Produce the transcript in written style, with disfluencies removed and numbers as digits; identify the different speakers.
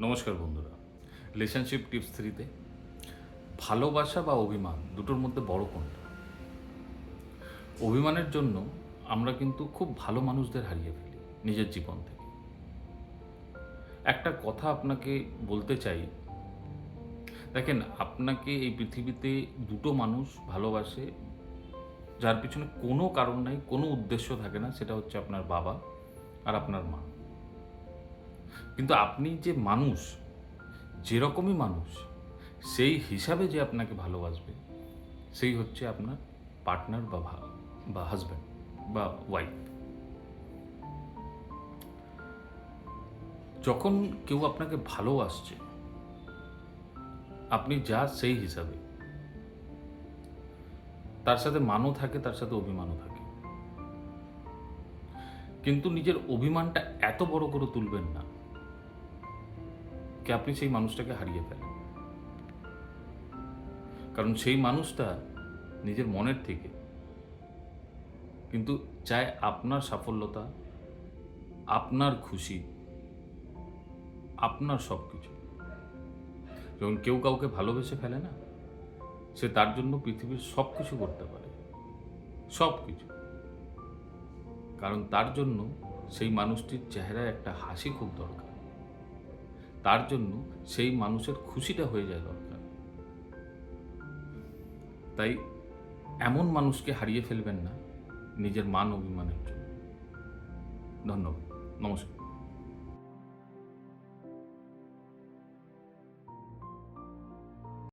Speaker 1: নমস্কার বন্ধুরা, relationship tips 3-তে ভালোবাসা বা অভিমান দুটোর মধ্যে বড় কোনটা? অভিমানের জন্য আমরা কিন্তু খুব ভালো মানুষদের হারিয়ে ফেলি নিজের জীবন থেকে। একটা কথা আপনাকে বলতে চাই, দেখেন আপনাকে এই পৃথিবীতে দুটো মানুষ ভালোবাসে যার পিছনে কোনো কারণ নাই, কোনো উদ্দেশ্য থাকে না, সেটা হচ্ছে আপনার বাবা আর আপনার মা। কিন্তু আপনি যে মানুষ, যেরকমই মানুষ, সেই হিসাবে যে আপনাকে ভালোবাসবে সেই হচ্ছে আপনার পার্টনার বা হাজব্যান্ড বা ওয়াইফ। যখন কেউ আপনাকে ভালোবাসছে, আপনি যা সেই হিসাবে, তার সাথে মানও থাকে, তার সাথে অভিমানও থাকে। কিন্তু নিজের অভিমানটা এত বড় করে তুলবেন না কি আপনি সেই মানুষটাকে হারিয়ে ফেলেন। কারণ সেই মানুষটা নিজের মনের থেকে কিন্তু চায় আপনার সাফল্যতা, আপনার খুশি, আপনার সব কিছু। যখন কেউ কাউকে ভালোবেসে ফেলে না, সে তার জন্য পৃথিবীর সব কিছু করতে পারে, সব কিছু। কারণ তার জন্য সেই মানুষটির চেহারায় একটা হাসি খুব দরকার, তার জন্য সেই মানুষের খুশিটা হয়ে যায় দরকার। তাই এমন মানুষকে হারিয়ে ফেলবেন না নিজের মান অভিমানের জন্য। ধন্যবাদ, নমস্কার।